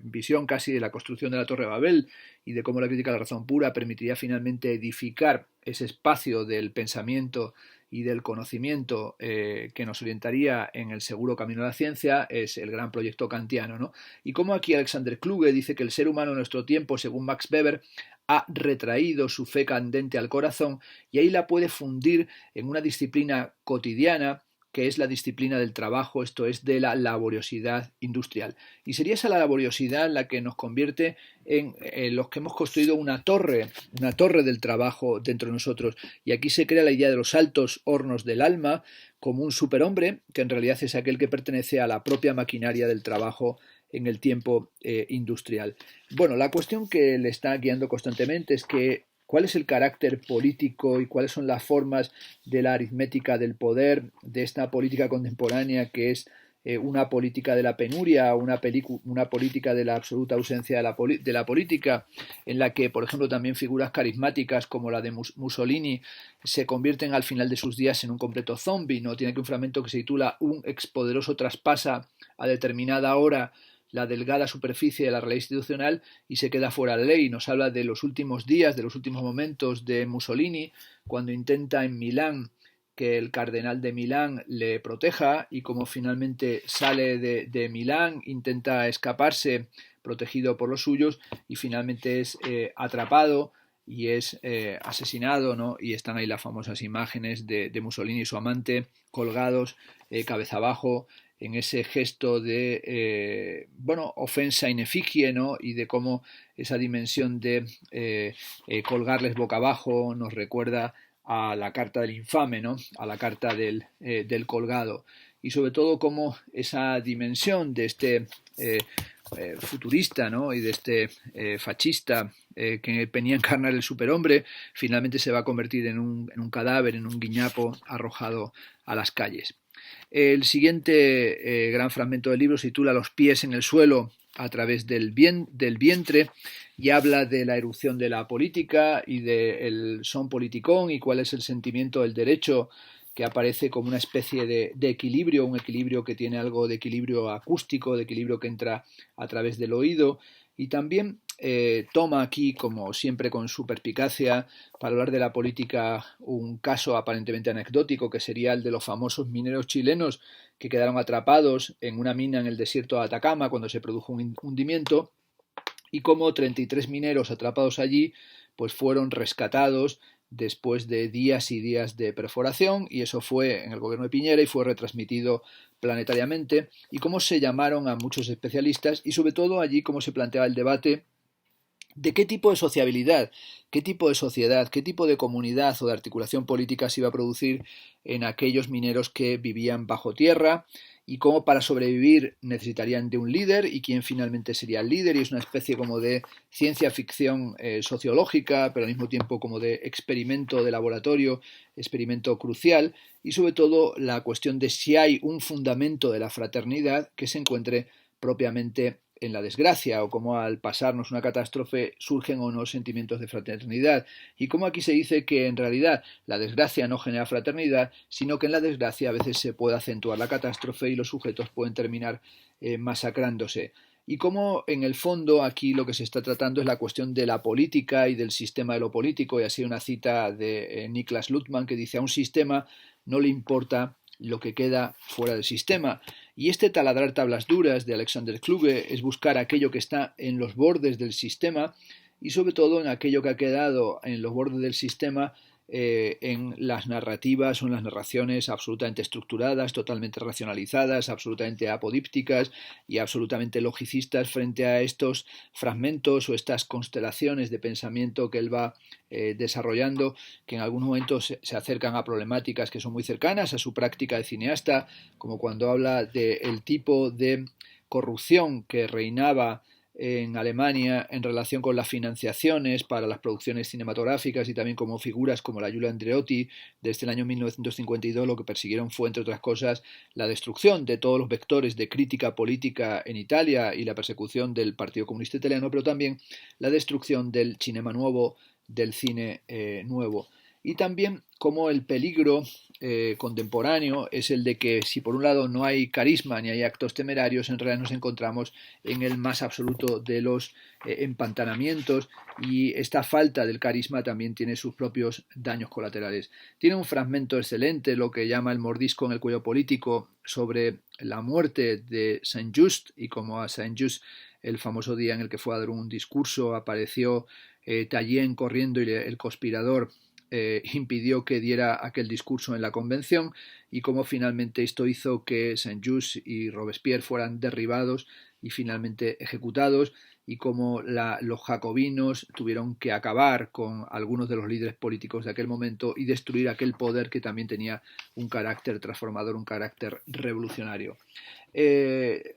visión casi de la construcción de la Torre de Babel y de cómo la crítica de la razón pura permitiría finalmente edificar ese espacio del pensamiento y del conocimiento que nos orientaría en el seguro camino a la ciencia, es el gran proyecto kantiano, ¿no? Y como aquí Alexander Kluge dice que el ser humano en nuestro tiempo, según Max Weber, ha retraído su fe candente al corazón y ahí la puede fundir en una disciplina cotidiana que es la disciplina del trabajo, esto es, de la laboriosidad industrial. Y sería esa la laboriosidad la que nos convierte en los que hemos construido una torre del trabajo dentro de nosotros. Y aquí se crea la idea de los altos hornos del alma como un superhombre, que en realidad es aquel que pertenece a la propia maquinaria del trabajo en el tiempo industrial. Bueno, la cuestión que le está guiando constantemente es que ¿cuál es el carácter político y cuáles son las formas de la aritmética del poder, de esta política contemporánea que es una política de la penuria, una política de la absoluta ausencia de la política, en la que, por ejemplo, también figuras carismáticas como la de Mussolini se convierten al final de sus días en un completo zombie, ¿no? Tiene que un fragmento que se titula Un expoderoso traspasa a determinada hora la delgada superficie de la realidad institucional y se queda fuera de ley. Nos habla de los últimos días, de los últimos momentos de Mussolini, cuando intenta en Milán que el cardenal de Milán le proteja y como finalmente sale de Milán, intenta escaparse protegido por los suyos y finalmente es atrapado y es asesinado, ¿no? Y están ahí las famosas imágenes de Mussolini y su amante colgados cabeza abajo en ese gesto de ofensa in effigie, ¿no? Y de cómo esa dimensión de colgarles boca abajo nos recuerda a la carta del infame, ¿no? A la carta del colgado. Y sobre todo cómo esa dimensión de este futurista, ¿no? Y de este fascista que venía a encarnar el superhombre, finalmente se va a convertir en un cadáver, en un guiñapo arrojado a las calles. El siguiente gran fragmento del libro se titula Los pies en el suelo a través del vientre y habla de la erupción de la política y del son politicón y cuál es el sentimiento del derecho que aparece como una especie de equilibrio, un equilibrio que tiene algo de equilibrio acústico, de equilibrio que entra a través del oído y también toma aquí, como siempre con su perspicacia, para hablar de la política un caso aparentemente anecdótico que sería el de los famosos mineros chilenos que quedaron atrapados en una mina en el desierto de Atacama cuando se produjo un hundimiento y como 33 mineros atrapados allí pues fueron rescatados después de días y días de perforación y eso fue en el gobierno de Piñera y fue retransmitido planetariamente y cómo se llamaron a muchos especialistas y sobre todo allí cómo se planteaba el debate de qué tipo de sociabilidad, qué tipo de sociedad, qué tipo de comunidad o de articulación política se iba a producir en aquellos mineros que vivían bajo tierra y cómo para sobrevivir necesitarían de un líder y quién finalmente sería el líder y es una especie como de ciencia ficción sociológica pero al mismo tiempo como de experimento de laboratorio, experimento crucial y sobre todo la cuestión de si hay un fundamento de la fraternidad que se encuentre propiamente en la desgracia o cómo al pasarnos una catástrofe surgen o no sentimientos de fraternidad y cómo aquí se dice que en realidad la desgracia no genera fraternidad sino que en la desgracia a veces se puede acentuar la catástrofe y los sujetos pueden terminar masacrándose. y cómo en el fondo aquí lo que se está tratando es la cuestión de la política y del sistema de lo político, y así una cita de Niklas Luhmann que dice: a un sistema no le importa lo que queda fuera del sistema. Y este taladrar tablas duras de Alexander Kluge es buscar aquello que está en los bordes del sistema y sobre todo en aquello que ha quedado en los bordes del sistema, en las narrativas o en las narraciones absolutamente estructuradas, totalmente racionalizadas, absolutamente apodípticas y absolutamente logicistas frente a estos fragmentos o estas constelaciones de pensamiento que él va desarrollando, que en algunos momentos se acercan a problemáticas que son muy cercanas a su práctica de cineasta, como cuando habla del tipo de corrupción que reinaba en Alemania en relación con las financiaciones para las producciones cinematográficas, y también como figuras como la Giulio Andreotti desde el año 1952 lo que persiguieron fue, entre otras cosas, la destrucción de todos los vectores de crítica política en Italia y la persecución del Partido Comunista Italiano, pero también la destrucción del cinema nuevo, del cine nuevo. Y también como el peligro contemporáneo es el de que, si por un lado no hay carisma ni hay actos temerarios, en realidad nos encontramos en el más absoluto de los empantanamientos, y esta falta del carisma también tiene sus propios daños colaterales. Tiene un fragmento excelente, lo que llama el mordisco en el cuello político, sobre la muerte de Saint-Just, y como a Saint-Just, el famoso día en el que fue a dar un discurso, apareció Tallien corriendo y el conspirador impidió que diera aquel discurso en la convención, y cómo finalmente esto hizo que Saint-Just y Robespierre fueran derribados y finalmente ejecutados, y cómo los jacobinos tuvieron que acabar con algunos de los líderes políticos de aquel momento y destruir aquel poder que también tenía un carácter transformador, un carácter revolucionario.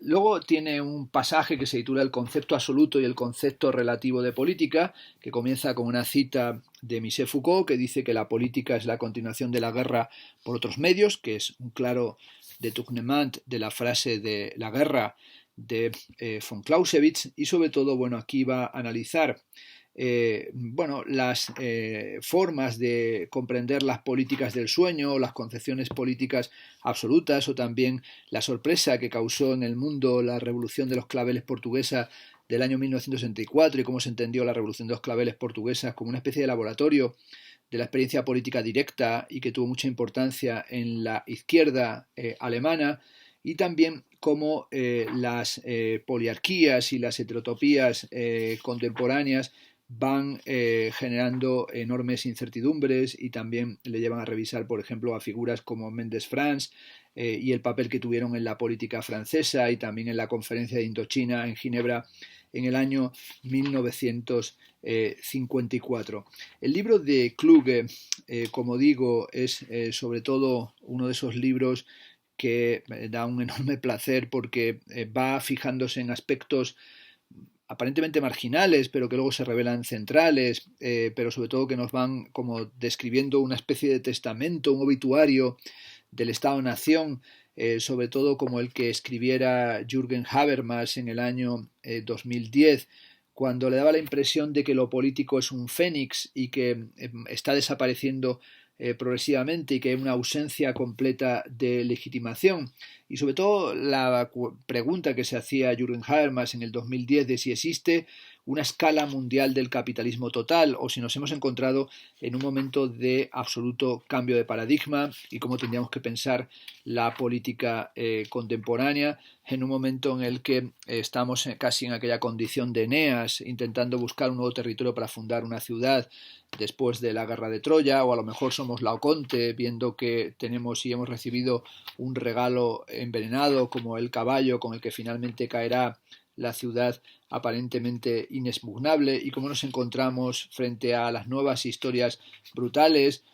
Luego tiene un pasaje que se titula El concepto absoluto y el concepto relativo de política, que comienza con una cita de Michel Foucault, que dice que la política es la continuación de la guerra por otros medios, que es un claro détournement de la frase de la guerra de von Clausewitz. Y sobre todo, bueno, aquí va a analizar las formas de comprender las políticas del sueño, las concepciones políticas absolutas, o también la sorpresa que causó en el mundo la revolución de los claveles portuguesa del año 1964, y cómo se entendió la revolución de los claveles portuguesas como una especie de laboratorio de la experiencia política directa y que tuvo mucha importancia en la izquierda alemana, y también cómo las poliarquías y las heterotopías contemporáneas van generando enormes incertidumbres, y también le llevan a revisar, por ejemplo, a figuras como Mendes France y el papel que tuvieron en la política francesa y también en la conferencia de Indochina en Ginebra en el año 1954. El libro de Kluge, como digo, es sobre todo uno de esos libros que da un enorme placer, porque va fijándose en aspectos aparentemente marginales, pero que luego se revelan centrales, pero sobre todo que nos van como describiendo una especie de testamento, un obituario del Estado-Nación, sobre todo como el que escribiera Jürgen Habermas en el año 2010, cuando le daba la impresión de que lo político es un fénix y que está desapareciendo progresivamente, y que hay una ausencia completa de legitimación. Y sobre todo la pregunta que se hacía Jürgen Habermas en el 2010 de si existe una escala mundial del capitalismo total, o si nos hemos encontrado en un momento de absoluto cambio de paradigma, y cómo tendríamos que pensar la política contemporánea en un momento en el que estamos casi en aquella condición de Eneas, intentando buscar un nuevo territorio para fundar una ciudad después de la guerra de Troya, o a lo mejor somos Laoconte, viendo que tenemos y hemos recibido un regalo envenenado como el caballo con el que finalmente caerá la ciudad aparentemente inexpugnable, y cómo nos encontramos frente a las nuevas historias brutales,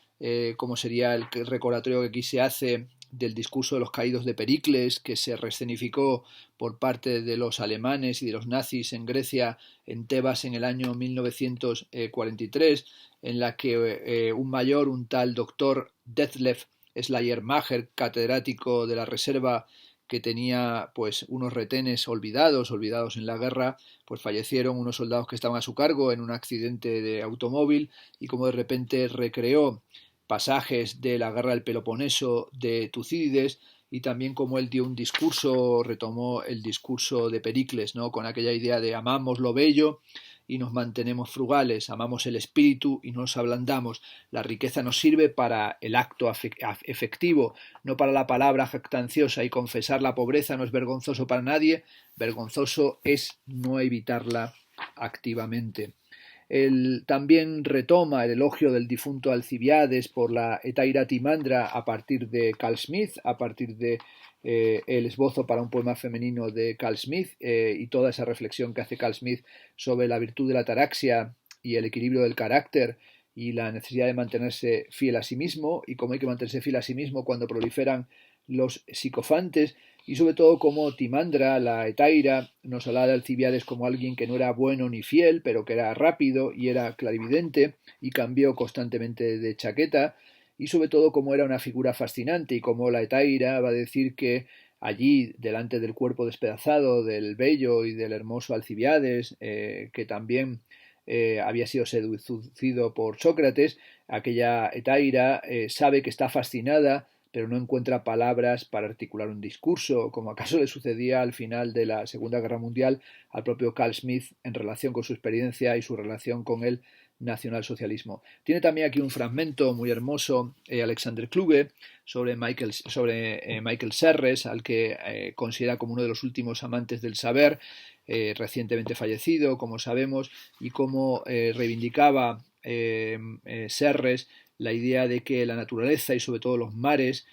como sería el recordatorio que aquí se hace del discurso de los caídos de Pericles, que se reescenificó por parte de los alemanes y de los nazis en Grecia, en Tebas, en el año 1943, en la que un mayor, un tal doctor Detlef Schleiermacher, catedrático de la reserva, que tenía pues unos retenes olvidados en la guerra, pues fallecieron unos soldados que estaban a su cargo en un accidente de automóvil, y como de repente recreó pasajes de la guerra del Peloponeso de Tucídides, y también cómo él dio un discurso, retomó el discurso de Pericles, ¿no? Con aquella idea de amamos lo bello y nos mantenemos frugales, amamos el espíritu y nos ablandamos. La riqueza nos sirve para el acto efectivo, no para la palabra jactanciosa, y confesar la pobreza no es vergonzoso para nadie, vergonzoso es no evitarla activamente. Él también retoma el elogio del difunto Alcibiades por la Hetaira Timandra a partir de Carl Smith, a partir de el esbozo para un poema femenino de Carl Smith, y toda esa reflexión que hace Carl Smith sobre la virtud de la ataraxia y el equilibrio del carácter y la necesidad de mantenerse fiel a sí mismo, y cómo hay que mantenerse fiel a sí mismo cuando proliferan los psicofantes, y sobre todo como Timandra, la Hetaira, nos hablaba de Alcibiades como alguien que no era bueno ni fiel, pero que era rápido y era clarividente y cambió constantemente de chaqueta, y sobre todo como era una figura fascinante, y como la Hetaira va a decir que allí, delante del cuerpo despedazado del bello y del hermoso Alcibiades, que también había sido seducido por Sócrates, aquella Hetaira sabe que está fascinada, pero no encuentra palabras para articular un discurso, como acaso le sucedía al final de la Segunda Guerra Mundial al propio Carl Smith en relación con su experiencia y su relación con el nacionalsocialismo. Tiene también aquí un fragmento muy hermoso, Alexander Kluge, sobre Michael Serres, al que considera como uno de los últimos amantes del saber, recientemente fallecido, como sabemos, y cómo reivindicaba Serres la idea de que la naturaleza y sobre todo los mares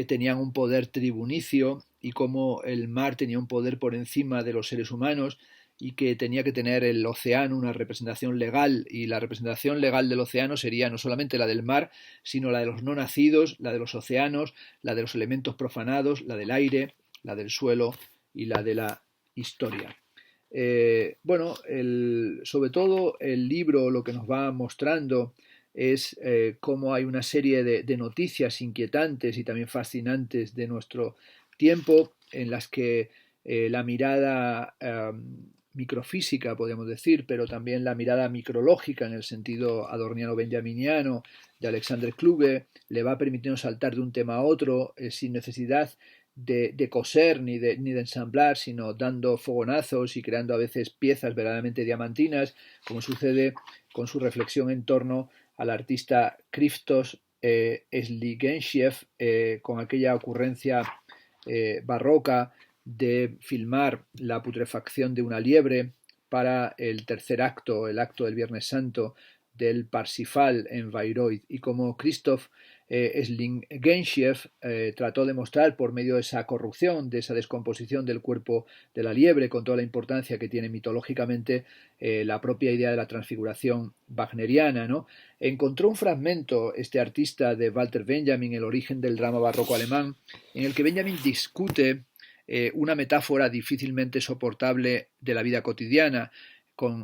tenían un poder tribunicio, y cómo el mar tenía un poder por encima de los seres humanos, y que tenía que tener el océano una representación legal, y la representación legal del océano sería no solamente la del mar, sino la de los no nacidos, la de los océanos, la de los elementos profanados, la del aire, la del suelo y la de la historia. Sobre todo el libro lo que nos va mostrando es cómo hay una serie de noticias inquietantes y también fascinantes de nuestro tiempo, en las que la mirada microfísica, podemos decir, pero también la mirada micrológica en el sentido adorniano-benjaminiano de Alexander Kluge, le va permitiendo saltar de un tema a otro sin necesidad de coser ni de ensamblar, sino dando fogonazos y creando a veces piezas verdaderamente diamantinas, como sucede con su reflexión en torno al artista Christos Sligenshev, con aquella ocurrencia barroca de filmar la putrefacción de una liebre para el tercer acto, el acto del Viernes Santo del Parsifal en Bayreuth, y como Christoph Sligenshev trató de mostrar por medio de esa corrupción, de esa descomposición del cuerpo de la liebre, con toda la importancia que tiene mitológicamente la propia idea de la transfiguración wagneriana, ¿no? Encontró un fragmento, este artista, de Walter Benjamin, El origen del drama barroco alemán, en el que Benjamin discute una metáfora difícilmente soportable de la vida cotidiana,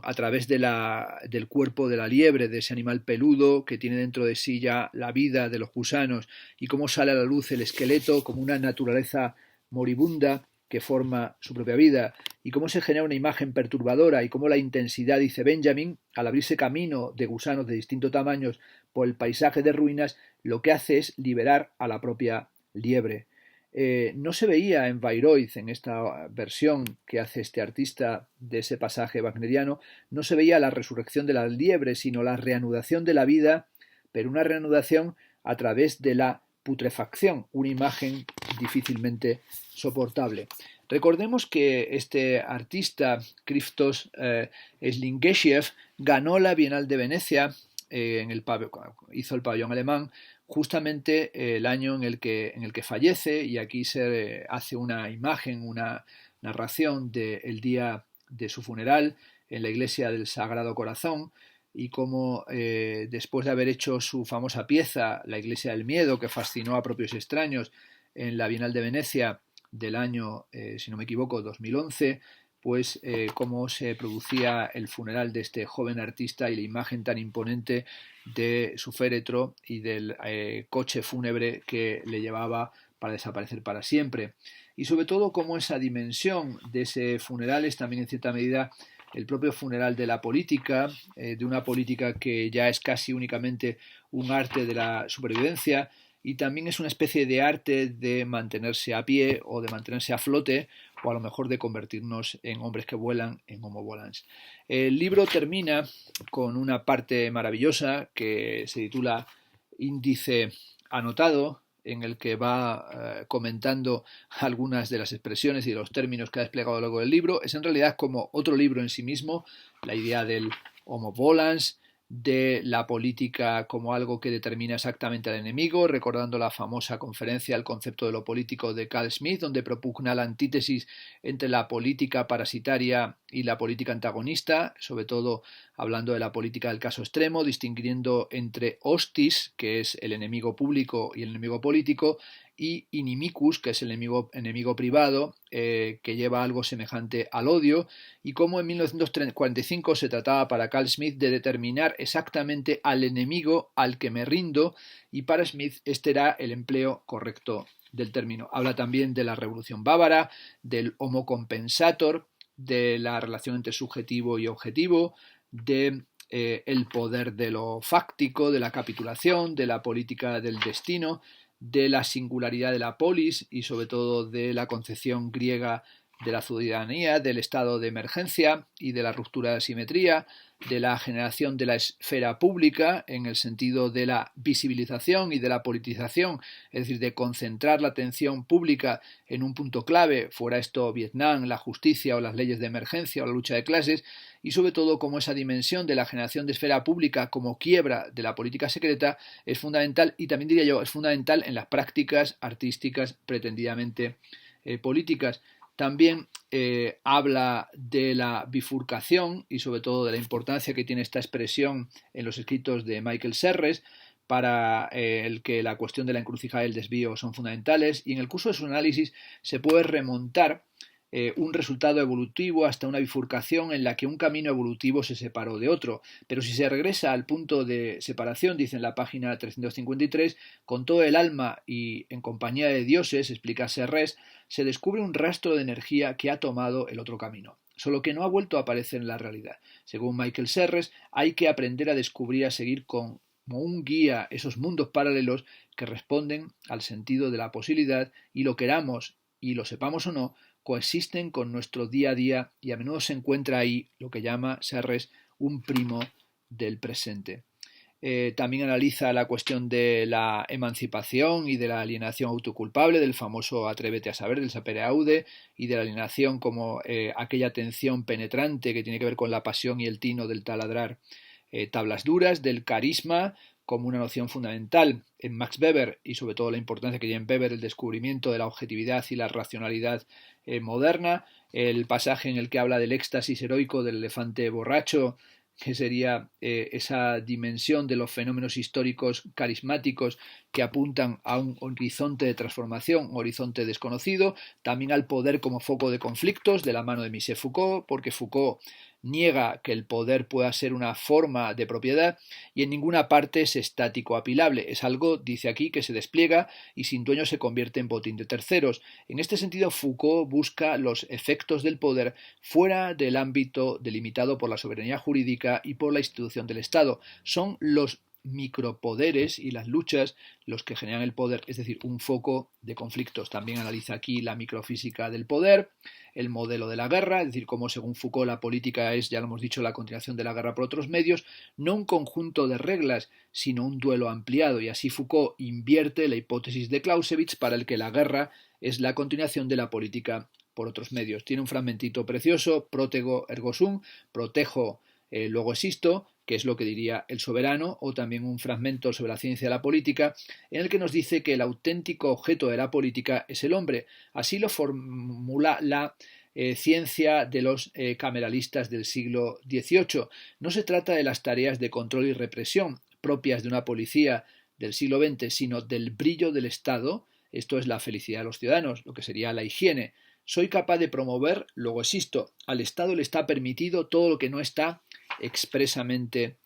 a través del cuerpo de la liebre, de ese animal peludo que tiene dentro de sí ya la vida de los gusanos, y cómo sale a la luz el esqueleto como una naturaleza moribunda que forma su propia vida, y cómo se genera una imagen perturbadora, y cómo la intensidad, dice Benjamin, al abrirse camino de gusanos de distintos tamaños por el paisaje de ruinas, lo que hace es liberar a la propia liebre. No se veía en Bayreuth, en esta versión que hace este artista de ese pasaje wagneriano, no se veía la resurrección de la liebre, sino la reanudación de la vida, pero una reanudación a través de la putrefacción, una imagen difícilmente soportable. Recordemos que este artista, Christos Sligenshev, ganó la Bienal de Venecia, hizo el pabellón alemán, justamente el año en el que fallece, y aquí se hace una imagen, una narración del día de su funeral en la iglesia del Sagrado Corazón, y cómo después de haber hecho su famosa pieza, La Iglesia del Miedo, que fascinó a propios extraños en la Bienal de Venecia del año, si no me equivoco, 2011, pues cómo se producía el funeral de este joven artista y la imagen tan imponente de su féretro y del coche fúnebre que le llevaba para desaparecer para siempre. Y sobre todo cómo esa dimensión de ese funeral es también en cierta medida el propio funeral de la política, de una política que ya es casi únicamente un arte de la supervivencia, y también es una especie de arte de mantenerse a pie o de mantenerse a flote o a lo mejor de convertirnos en hombres que vuelan, en homo volans. El libro termina con una parte maravillosa que se titula Índice anotado, en el que va comentando algunas de las expresiones y de los términos que ha desplegado a lo largo del libro. Es en realidad como otro libro en sí mismo, la idea del homo volans, de la política como algo que determina exactamente al enemigo, recordando la famosa conferencia El concepto de lo político de Carl Smith, donde propugna la antítesis entre la política parasitaria y la política antagonista, sobre todo hablando de la política del caso extremo, distinguiendo entre hostis, que es el enemigo público y el enemigo político, y inimicus, que es el enemigo privado, que lleva algo semejante al odio, y cómo en 1945 se trataba para Carl Smith de determinar exactamente al enemigo al que me rindo, y para Smith este era el empleo correcto del término. Habla también de la Revolución Bávara, del homo compensator, de la relación entre subjetivo y objetivo, de el poder de lo fáctico, de la capitulación, de la política del destino, de la singularidad de la polis y sobre todo de la concepción griega de la ciudadanía, del estado de emergencia y de la ruptura de asimetría, de la generación de la esfera pública en el sentido de la visibilización y de la politización, es decir, de concentrar la atención pública en un punto clave, fuera esto Vietnam, la justicia o las leyes de emergencia o la lucha de clases, y sobre todo como esa dimensión de la generación de esfera pública como quiebra de la política secreta es fundamental, y también diría yo, es fundamental en las prácticas artísticas pretendidamente políticas. También habla de la bifurcación y sobre todo de la importancia que tiene esta expresión en los escritos de Michael Serres, para el que la cuestión de la encrucijada y el desvío son fundamentales, y en el curso de su análisis se puede remontar un resultado evolutivo hasta una bifurcación en la que un camino evolutivo se separó de otro. Pero si se regresa al punto de separación, dice en la página 353, con todo el alma y en compañía de dioses, explica Serres, se descubre un rastro de energía que ha tomado el otro camino, solo que no ha vuelto a aparecer en la realidad. Según Michael Serres, hay que aprender a descubrir, a seguir como un guía esos mundos paralelos que responden al sentido de la posibilidad, y lo queramos y lo sepamos o no, coexisten con nuestro día a día, y a menudo se encuentra ahí lo que llama Serres un primo del presente. También analiza la cuestión de la emancipación y de la alienación autoculpable, del famoso atrévete a saber, del sapere aude, y de la alienación como aquella tensión penetrante que tiene que ver con la pasión y el tino del taladrar tablas duras, del carisma como una noción fundamental en Max Weber, y sobre todo la importancia que tiene en Weber el descubrimiento de la objetividad y la racionalidad moderna, el pasaje en el que habla del éxtasis heroico del elefante borracho, que sería esa dimensión de los fenómenos históricos carismáticos que apuntan a un horizonte de transformación, un horizonte desconocido, también al poder como foco de conflictos de la mano de Michel Foucault, porque Foucault niega que el poder pueda ser una forma de propiedad y en ninguna parte es estático apilable, es algo, dice aquí, que se despliega y sin dueño se convierte en botín de terceros. En este sentido, Foucault busca los efectos del poder fuera del ámbito delimitado por la soberanía jurídica y por la institución del Estado. Son los micropoderes y las luchas los que generan el poder, es decir, un foco de conflictos. También analiza aquí la microfísica del poder, el modelo de la guerra, es decir, cómo según Foucault la política es, ya lo hemos dicho, la continuación de la guerra por otros medios, no un conjunto de reglas, sino un duelo ampliado, y así Foucault invierte la hipótesis de Clausewitz para el que la guerra es la continuación de la política por otros medios. Tiene un fragmentito precioso, protego ergo sum, protejo, luego existo, que es lo que diría El soberano, o también un fragmento sobre la ciencia de la política, en el que nos dice que el auténtico objeto de la política es el hombre. Así lo formula la ciencia de los cameralistas del siglo XVIII. No se trata de las tareas de control y represión propias de una policía del siglo XX, sino del brillo del Estado. Esto es la felicidad de los ciudadanos, lo que sería la higiene. Soy capaz de promover, luego existo. Al Estado le está permitido todo lo que no está expresamente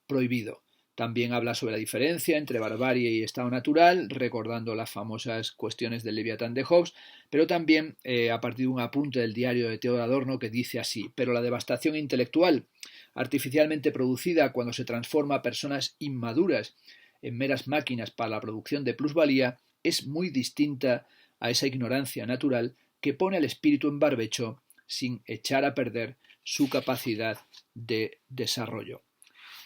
prohibido. También habla sobre la diferencia entre barbarie y estado natural, recordando las famosas cuestiones del Leviatán de Hobbes, pero también a partir de un apunte del diario de Theodor Adorno que dice así: pero la devastación intelectual artificialmente producida cuando se transforma a personas inmaduras en meras máquinas para la producción de plusvalía es muy distinta a esa ignorancia natural que pone al espíritu en barbecho sin echar a perder su capacidad de desarrollo.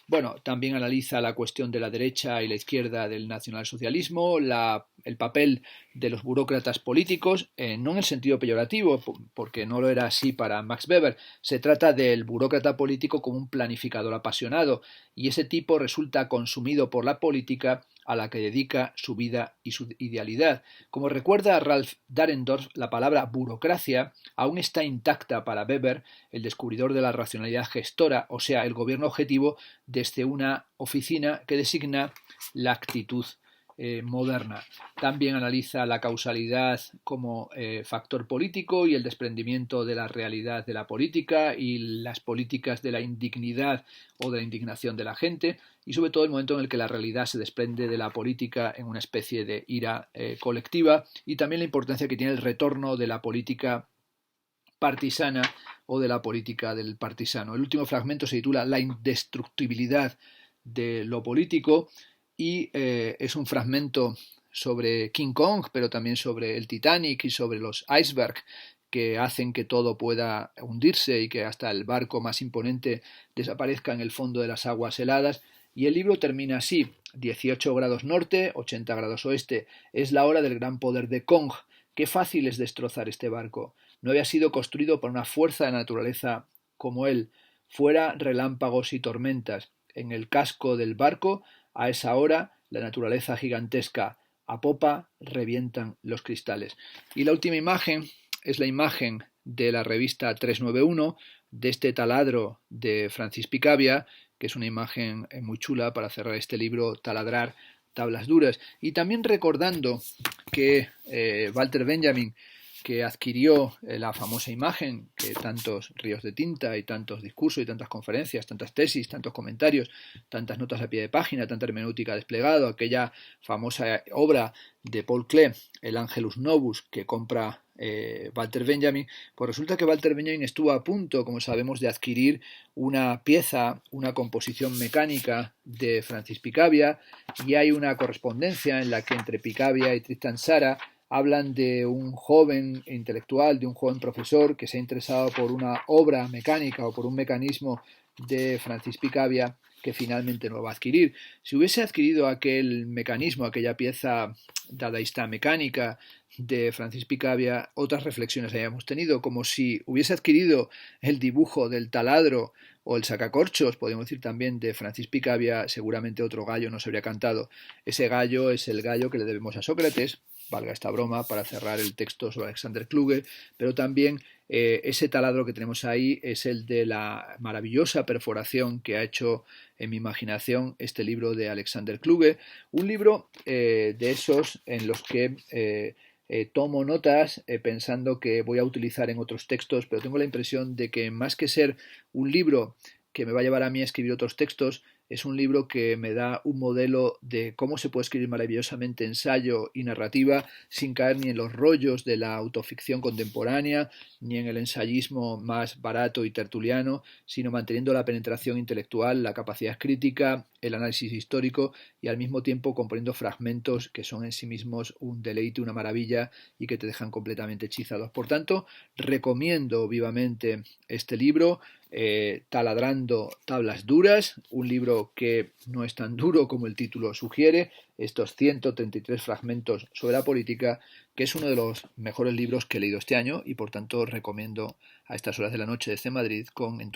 Bueno, también analiza la cuestión de la derecha y la izquierda del nacionalsocialismo, el papel de los burócratas políticos, no en el sentido peyorativo, porque no lo era así para Max Weber. Se trata del burócrata político como un planificador apasionado, y ese tipo resulta consumido por la política a la que dedica su vida y su idealidad. Como recuerda Ralph Dahrendorf, la palabra burocracia aún está intacta para Weber, el descubridor de la racionalidad gestora, o sea, el gobierno objetivo desde una oficina que designa la actitud moderna. También analiza la causalidad como factor político y el desprendimiento de la realidad de la política y las políticas de la indignidad o de la indignación de la gente, y sobre todo el momento en el que la realidad se desprende de la política en una especie de ira colectiva, y también la importancia que tiene el retorno de la política partisana o de la política del partisano. El último fragmento se titula La indestructibilidad de lo político, y es un fragmento sobre King Kong, pero también sobre el Titanic y sobre los icebergs que hacen que todo pueda hundirse y que hasta el barco más imponente desaparezca en el fondo de las aguas heladas. Y el libro termina así: 18 grados norte, 80 grados oeste, es la hora del gran poder de Kong. Qué fácil es destrozar este barco. No había sido construido por una fuerza de naturaleza como él. Fuera relámpagos y tormentas. En el casco del barco, a esa hora, la naturaleza gigantesca. A popa revientan los cristales. Y la última imagen es la imagen de la revista 391, de este taladro de Francis Picabia, que es una imagen muy chula para cerrar este libro, Taladrar tablas duras. Y también recordando que Walter Benjamin, que adquirió la famosa imagen que tantos ríos de tinta y tantos discursos y tantas conferencias, tantas tesis, tantos comentarios, tantas notas a pie de página, tanta hermenéutica desplegado, aquella famosa obra de Paul Klee, el Angelus Novus, que compra Walter Benjamin, pues resulta que Walter Benjamin estuvo a punto, como sabemos, de adquirir una pieza, una composición mecánica de Francis Picabia, y hay una correspondencia en la que entre Picabia y Tristan Tzara hablan de un joven intelectual, de un joven profesor que se ha interesado por una obra mecánica o por un mecanismo de Francis Picabia que finalmente no lo va a adquirir. Si hubiese adquirido aquel mecanismo, aquella pieza dadaísta mecánica de Francis Picabia, otras reflexiones habíamos tenido, como si hubiese adquirido el dibujo del taladro o el sacacorchos, podemos decir también, de Francis Picabia, seguramente otro gallo nos habría cantado. Ese gallo es el gallo que le debemos a Sócrates, valga esta broma para cerrar el texto sobre Alexander Kluge, pero también ese taladro que tenemos ahí es el de la maravillosa perforación que ha hecho en mi imaginación este libro de Alexander Kluge, un libro de esos en los que tomo notas pensando que voy a utilizar en otros textos, pero tengo la impresión de que más que ser un libro que me va a llevar a mí a escribir otros textos, es un libro que me da un modelo de cómo se puede escribir maravillosamente ensayo y narrativa sin caer ni en los rollos de la autoficción contemporánea, ni en el ensayismo más barato y tertuliano, sino manteniendo la penetración intelectual, la capacidad crítica, el análisis histórico, y al mismo tiempo componiendo fragmentos que son en sí mismos un deleite, una maravilla, y que te dejan completamente hechizados. Por tanto, recomiendo vivamente este libro, Taladrando tablas duras, un libro que no es tan duro como el título sugiere, estos 133 fragmentos sobre la política, que es uno de los mejores libros que he leído este año, y por tanto recomiendo a estas horas de la noche desde Madrid con entusiasmo.